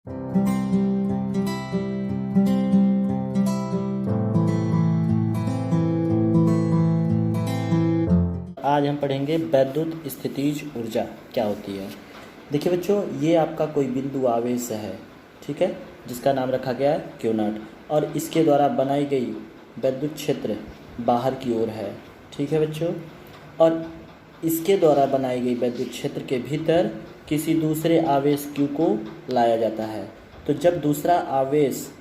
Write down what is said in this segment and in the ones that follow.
आज हम पढ़ेंगे वैद्युत स्थितिज ऊर्जा क्या होती है। देखिए बच्चों, ये आपका कोई बिंदु आवेश है, ठीक है, जिसका नाम रखा गया है क्यू नॉट, और इसके द्वारा बनाई गई वैद्युत क्षेत्र बाहर की ओर है, ठीक है बच्चों। और इसके द्वारा बनाई गई वैद्युत क्षेत्र के भीतर किसी दूसरे आवेश क्यू को लाया जाता है। तो जब दूसरा आवेश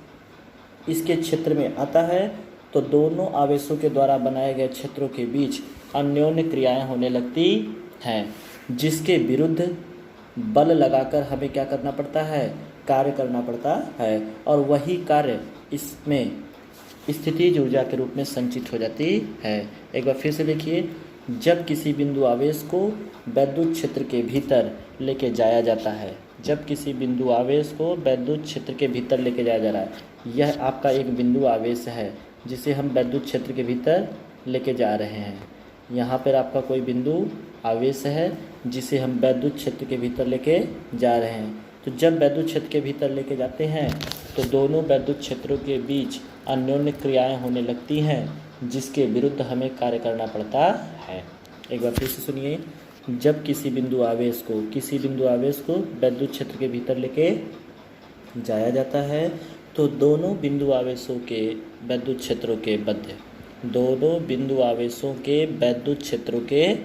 इसके क्षेत्र में आता है तो दोनों आवेशों के द्वारा बनाए गए क्षेत्रों के बीच अन्योन्य क्रियाएं होने लगती हैं, जिसके विरुद्ध बल लगाकर हमें क्या करना पड़ता है, कार्य करना पड़ता है, और वही कार्य इसमें स्थितिज ऊर्जा के रूप में संचित हो जाती है। एक बार फिर से देखिए, जब किसी बिंदु आवेश को वैद्युत क्षेत्र के भीतर लेके जाया जाता है, जब किसी बिंदु आवेश को वैद्युत क्षेत्र के भीतर लेके जाया जा रहा है, यह आपका एक बिंदु आवेश है जिसे हम वैद्युत क्षेत्र के भीतर लेके जा रहे हैं। यहाँ पर आपका कोई बिंदु आवेश है जिसे हम वैद्युत क्षेत्र के भीतर लेके जा रहे हैं। तो जब वैद्युत क्षेत्र के भीतर लेके जाते हैं तो दोनों वैद्युत क्षेत्रों के बीच अन्योन्य क्रियाएं होने लगती हैं, जिसके विरुद्ध हमें कार्य करना पड़ता है। एक बार फिर से सुनिए, जब किसी बिंदु आवेश को वैद्युत क्षेत्र के भीतर लेके जाया जाता है तो दोनों बिंदु आवेशों के वैद्युत क्षेत्रों के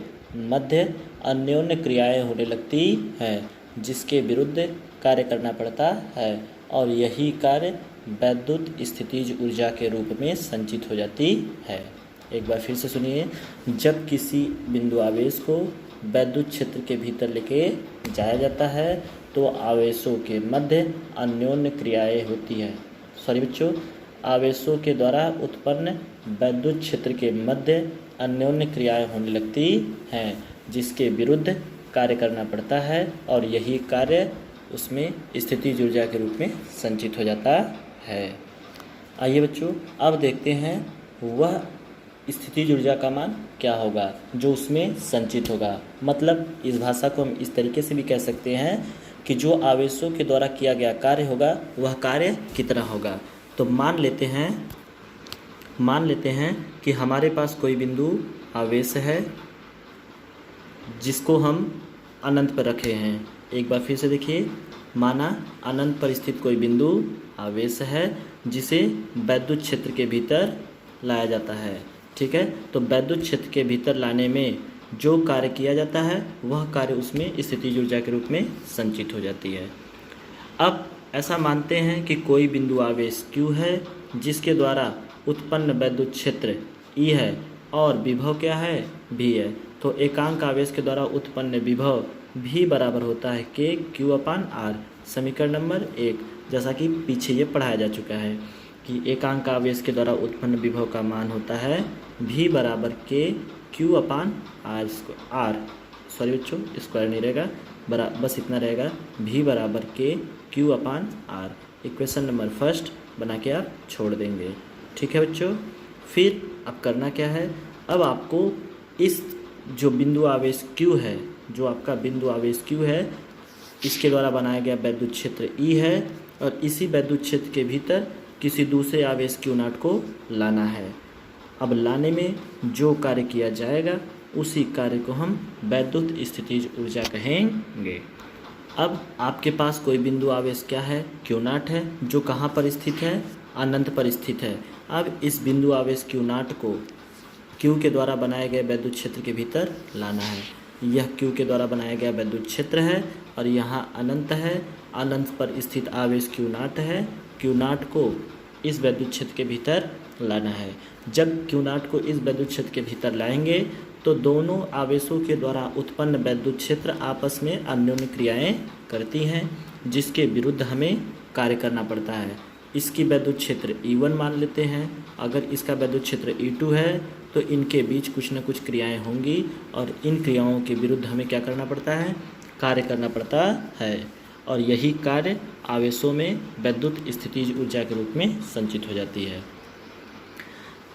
मध्य अन्योन्य क्रियाएं होने लगती हैं, जिसके विरुद्ध कार्य करना पड़ता है, और यही कार्य वैद्युत स्थितिज ऊर्जा के रूप में संचित हो जाती है। एक बार फिर से सुनिए, जब किसी बिंदु आवेश को वैद्युत क्षेत्र के भीतर लेके जाया जाता है तो आवेशों के मध्य अन्योन्य क्रियाएं होती हैं। आवेशों के द्वारा उत्पन्न वैद्युत क्षेत्र के मध्य अन्योन्य क्रियाएं होने लगती हैं, जिसके विरुद्ध कार्य करना पड़ता है, और यही कार्य उसमें स्थितिज ऊर्जा के रूप में संचित हो जाता है। आइए बच्चों, अब देखते हैं वह स्थितिज ऊर्जा का मान क्या होगा जो उसमें संचित होगा। मतलब इस भाषा को हम इस तरीके से भी कह सकते हैं कि जो आवेशों के द्वारा किया गया कार्य होगा वह कार्य कितना होगा। तो मान लेते हैं कि हमारे पास कोई बिंदु आवेश है जिसको हम अनंत पर रखे हैं। एक बार फिर से देखिए, माना अनंत पर स्थित कोई बिंदु आवेश है जिसे वैद्युत क्षेत्र के भीतर लाया जाता है, ठीक है। तो वैद्युत क्षेत्र के भीतर लाने में जो कार्य किया जाता है वह कार्य उसमें स्थितिज ऊर्जा के रूप में संचित हो जाती है। अब ऐसा मानते हैं कि कोई बिंदु आवेश Q है जिसके द्वारा उत्पन्न वैद्युत क्षेत्र E है और विभव क्या है, V है। तो एकांक आवेश के द्वारा उत्पन्न विभव V बराबर होता है KQ/R। समीकरण नंबर 1, जैसा कि पीछे ये पढ़ाया जा चुका है कि एकांक आवेश के द्वारा उत्पन्न विभव का मान होता है V बराबर KQ/R। सॉरी बच्चों, स्क्वायर नहीं रहेगा, बस इतना रहेगा, V बराबर KQ/R। इक्वेशन नंबर 1 बना के आप छोड़ देंगे, ठीक है बच्चों। फिर अब करना क्या है, अब आपको इस जो बिंदु आवेश Q है, जो आपका बिंदु आवेश Q है, इसके द्वारा बनाया गया वैद्युत क्षेत्र E है, और इसी वैद्युत क्षेत्र के भीतर किसी दूसरे आवेश Q0 को लाना है। अब लाने में जो कार्य किया जाएगा उसी कार्य को हम वैद्युत स्थितिज ऊर्जा कहेंगे। अब आपके पास कोई बिंदु आवेश क्या है, Q0 है, जो कहाँ पर स्थित है, अनंत पर स्थित है। अब इस बिंदु आवेश Q0 को Q के द्वारा बनाए गए वैद्युत क्षेत्र के भीतर लाना है। यह Q के द्वारा बनाया गया वैद्युत क्षेत्र है और यहाँ अनंत है, अनंत पर स्थित आवेश Q0 है। Q0 को इस वैद्युत क्षेत्र के भीतर लाना है। जब Q0 को इस वैद्युत क्षेत्र के भीतर लाएंगे तो दोनों आवेशों के द्वारा उत्पन्न वैद्युत क्षेत्र आपस में अन्योन्य क्रियाएं करती हैं, जिसके विरुद्ध हमें कार्य करना पड़ता है। इसकी वैद्युत क्षेत्र E1 मान लेते हैं। अगर इसका वैद्युत क्षेत्र E2 है तो इनके बीच कुछ न कुछ क्रियाएं होंगी, और इन क्रियाओं के विरुद्ध हमें क्या करना पड़ता है, कार्य करना पड़ता है, और यही कार्य आवेशों में वैद्युत स्थितिज ऊर्जा के रूप में संचित हो जाती है।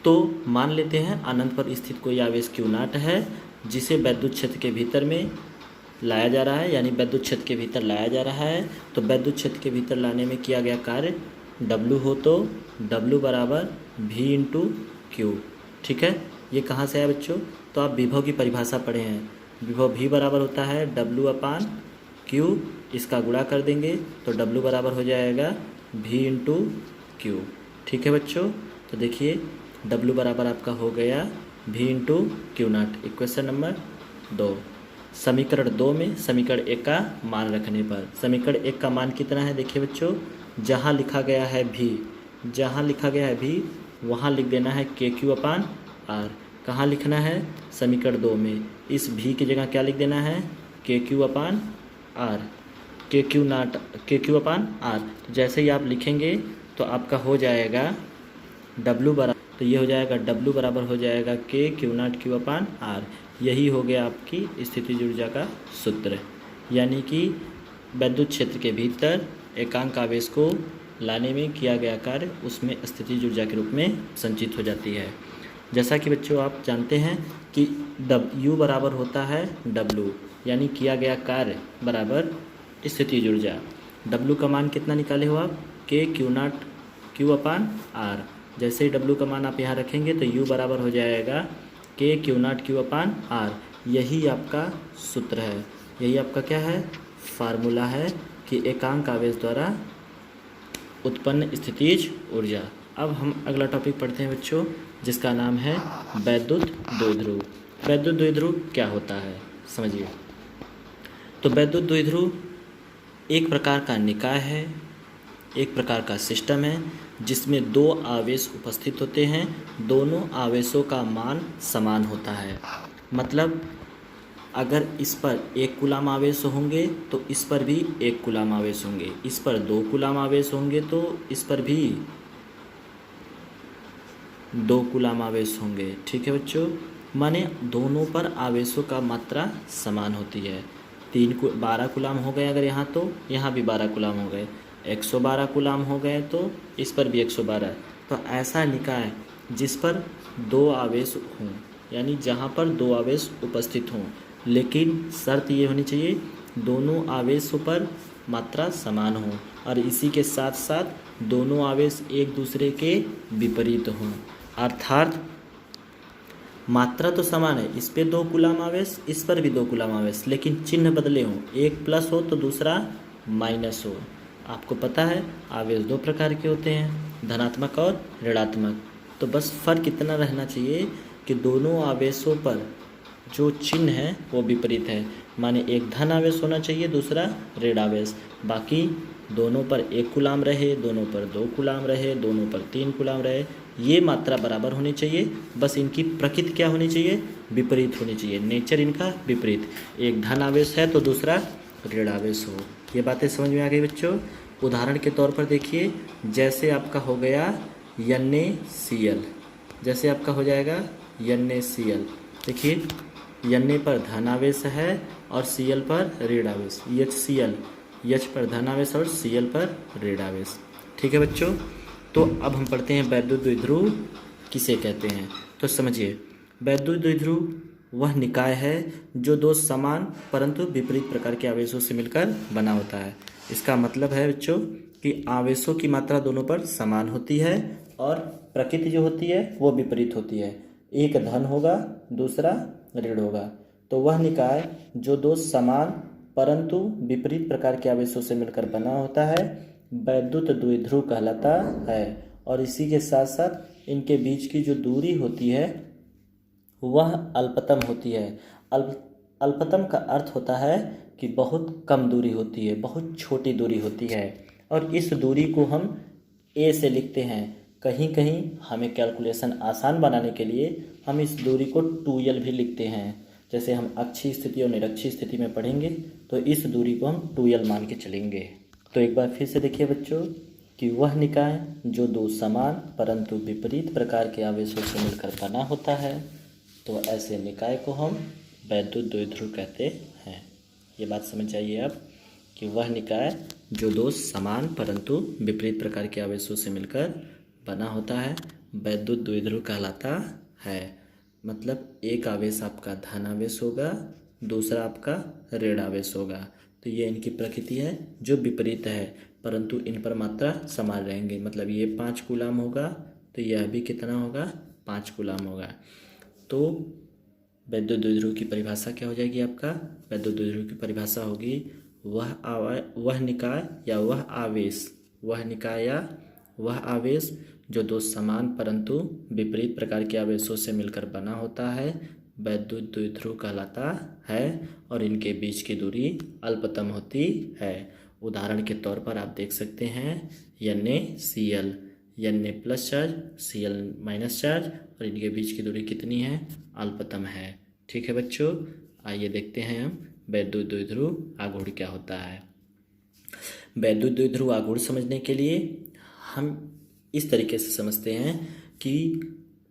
तो मान लेते हैं अनंत पर स्थित कोई आवेश Q0 है जिसे वैद्युत क्षेत्र के भीतर में लाया जा रहा है, यानी वैद्युत क्षेत्र के भीतर लाया जा रहा है। तो वैद्युत क्षेत्र के भीतर लाने में किया गया कार्य W हो तो W बराबर V इंटू क्यू। ठीक है, ये कहाँ से आया बच्चों? तो आप विभव की परिभाषा पढ़े हैं। विभव V बराबर होता है W अपान क्यू, इसका गुणा कर देंगे तो W बराबर हो जाएगा V इंटू क्यू। ठीक है बच्चों, तो देखिए W बराबर आपका हो गया V into Q not. Equation number 2। समीकरण 2 में समीकरण 1 का मान रखने पर, समीकरण 1 का मान कितना है? देखिए बच्चों, जहाँ लिखा गया है V, जहाँ लिखा गया है V वहाँ लिख देना है के क्यू अपान आर। कहाँ लिखना है? समीकरण 2 में। इस V की जगह क्या लिख देना है? के क्यू अपान आर, के क्यू नॉट, के क्यू अपान आर। तो जैसे ही आप लिखेंगे तो आपका हो जाएगा W बराबर, तो ये हो जाएगा W बराबर हो जाएगा K Q naught Q upon R. यही हो गया आपकी स्थितिज ऊर्जा का सूत्र, यानी कि वैद्युत क्षेत्र के भीतर एकांक आवेश को लाने में किया गया कार्य उसमें स्थितिज ऊर्जा के रूप में संचित हो जाती है। जैसा कि बच्चों आप जानते हैं कि U बराबर होता है W, यानी किया गया कार्य बराबर स्थितिज ऊर्जा। W का मान कितना निकाले हो आप? K Q naught Q upon R. जैसे ही W का मान आप यहाँ रखेंगे तो U बराबर हो जाएगा K Q naught Q upon R. यही आपका सूत्र है, यही आपका क्या है? फार्मूला है कि एकांक आवेश द्वारा उत्पन्न स्थितिज ऊर्जा। अब हम अगला टॉपिक पढ़ते हैं बच्चों, जिसका नाम है वैद्युत द्विध्रुव। वैद्युत द्विध्रुव क्या होता है समझिए। तो वैद्युत द्विध्रुव एक प्रकार का निकाय है, एक प्रकार का सिस्टम है जिसमें दो आवेश उपस्थित होते हैं, दोनों आवेशों का मान समान होता है। मतलब अगर इस पर 1 कूलाम आवेश होंगे तो इस पर भी 1 कूलाम आवेश होंगे, इस पर 2 कूलाम आवेश होंगे तो इस पर भी 2 कूलाम आवेश होंगे। ठीक है बच्चों, माने दोनों पर आवेशों का मात्रा समान होती है। 12 कूलाम हो गए अगर यहाँ, तो यहाँ भी 12 कूलाम हो गए, 112 कूलाम हो गए तो इस पर भी 112। तो ऐसा निकाय जिस पर 2 आवेश हों, यानी जहाँ पर 2 आवेश उपस्थित हों, लेकिन शर्त ये होनी चाहिए दोनों आवेशों पर मात्रा समान हो और इसी के साथ साथ दोनों आवेश एक दूसरे के विपरीत हों। अर्थात मात्रा तो समान है, इस पे 2 कूलाम आवेश, इस पर भी 2 कूलाम आवेश, लेकिन चिन्ह बदले हों, एक प्लस हो तो दूसरा माइनस हो। आपको पता है आवेश 2 प्रकार के होते हैं, धनात्मक और ऋणात्मक। तो बस फर्क इतना रहना चाहिए कि दोनों आवेशों पर जो चिन्ह है वो विपरीत है, माने एक धन आवेश होना चाहिए, दूसरा ऋण आवेश। बाकी दोनों पर 1 कूलाम रहे, दोनों पर 2 कूलाम रहे, दोनों पर 3 कूलाम रहे, ये मात्रा बराबर होनी चाहिए। बस इनकी प्रकृति क्या होनी चाहिए? विपरीत होनी चाहिए, नेचर इनका विपरीत। एक धन आवेश है तो दूसरा ऋण आवेश हो। ये बातें समझ में आ गई बच्चों। उदाहरण के तौर पर देखिए, जैसे आपका हो गया NaCl, जैसे आपका हो जाएगा NaCl। देखिए Na पर धन आवेश है और Cl पर ऋण आवेश, HCl, H पर धन आवेश और Cl पर ऋण आवेश। ठीक है बच्चों, तो अब हम पढ़ते हैं वैद्युत द्विध्रुव किसे कहते हैं। तो समझिए, वैद्युत द्विध्रुव वह निकाय है जो 2 समान परंतु विपरीत प्रकार के आवेशों से मिलकर बना होता है। इसका मतलब है बच्चों कि आवेशों की मात्रा दोनों पर समान होती है और प्रकृति जो होती है वो विपरीत होती है, एक धन होगा दूसरा ऋण होगा। तो वह निकाय जो 2 समान परंतु विपरीत प्रकार के आवेशों से मिलकर बना होता है वैद्युत द्विध्रुव कहलाता है। और इसी के साथ साथ इनके बीच की जो दूरी होती है वह अल्पतम होती है। अल्पतम का अर्थ होता है कि बहुत कम दूरी होती है, बहुत छोटी दूरी होती है। और इस दूरी को हम A से लिखते हैं। कहीं कहीं हमें कैलकुलेशन आसान बनाने के लिए हम इस दूरी को 2L भी लिखते हैं। जैसे हम अक्षीय स्थिति और निरक्षीय स्थिति में पढ़ेंगे तो इस दूरी को हम 2L मान के चलेंगे। तो एक बार फिर से देखिए बच्चों कि वह निकाय जो 2 समान परंतु विपरीत प्रकार के आवेशों से मिलकर बना होता है, तो ऐसे निकाय को हम वैद्युत द्विध्रुव कहते हैं। ये बात समझ आइए आप कि वह निकाय जो 2 समान परंतु विपरीत प्रकार के आवेशों से मिलकर बना होता है वैद्युत द्विध्रुव कहलाता है। मतलब एक आवेश आपका धन आवेश होगा, दूसरा आपका ऋण आवेश होगा। तो ये इनकी प्रकृति है जो विपरीत है, परंतु इन पर मात्रा समान रहेंगे। मतलब ये 5 कूलाम होगा तो यह भी कितना होगा, 5 कूलाम होगा। तो वैद्युत द्विध्रुव की परिभाषा क्या हो जाएगी आपका, वैद्युत द्विध्रुव की परिभाषा होगी वह निकाय या वह आवेश जो दो समान परंतु विपरीत प्रकार के आवेशों से मिलकर बना होता है वैद्युत द्विध्रुव कहलाता है और इनके बीच की दूरी अल्पतम होती है। उदाहरण के तौर पर आप देख सकते हैं NaCl, Na plus charge Cl minus charge और इनके बीच की दूरी कितनी है, अल्पतम है। ठीक है बच्चों, आइए देखते हैं हम वैद्युत द्विध्रुव आघूर्ण क्या होता है। वैद्युत द्विध्रुव आघूर्ण समझने के लिए हम इस तरीके से समझते हैं कि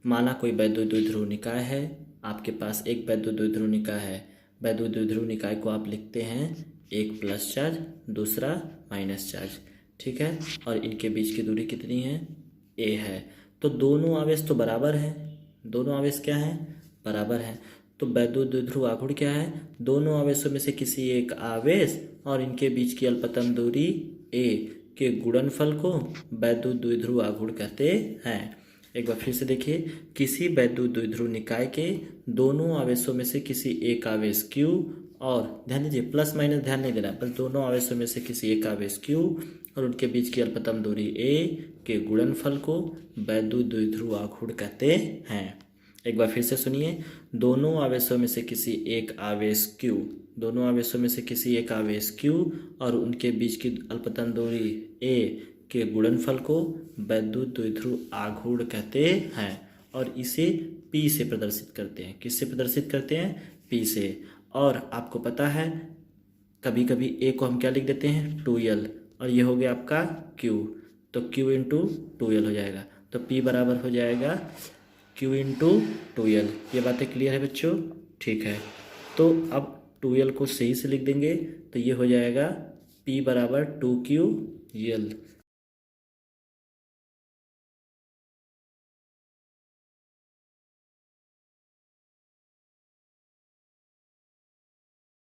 माना कोई वैद्युत द्विध्रुव निकाय है, आपके पास एक वैद्युत द्विध्रुव निकाय है। वैद्युत द्विध्रुव निकाय को आप लिखते हैं एक प्लस चार्ज दूसरा माइनस चार्ज, ठीक है, और इनके बीच की दूरी कितनी है, a है। तो दोनों आवेश तो बराबर है, दोनों आवेश क्या है, बराबर है। तो वैद्युत द्विध्रुव आघूर्ण क्या है, दोनों आवेशों में से किसी एक आवेश और इनके बीच की अल्पतम दूरी a के गुणनफल को वैद्युत द्विध्रुव आघूर्ण कहते हैं। एक बार फिर से देखिए, किसी वैद्युत द्विध्रुव निकाय के दोनों आवेशों में से किसी एक आवेश Q और ध्यान दीजिए प्लस माइनस ध्यान नहीं देना, बस दोनों आवेशों में से किसी एक आवेश Q और उनके बीच की अल्पतम दूरी a के गुणनफल को वैद्युत द्विध्रुव आघूर्ण कहते हैं। एक बार फिर से सुनिए, दोनों आवेशों में से किसी एक आवेश Q, दोनों आवेशों में से किसी एक आवेश Q और उनके बीच की अल्पतम दूरी a के गुणनफल को वैद्युत द्विध्रुव आघूर्ण कहते हैं और इसे P से प्रदर्शित करते हैं। किससे प्रदर्शित करते हैं, P से। और आपको पता है कभी कभी a को हम क्या लिख देते हैं, 2l, और ये हो गया आपका Q, तो Q इंटू 2l हो जाएगा। तो P बराबर हो जाएगा Q इंटू 2l। ये बातें क्लियर है बच्चों, ठीक है। तो अब 2l को सही से लिख देंगे तो ये हो जाएगा P बराबर 2QL।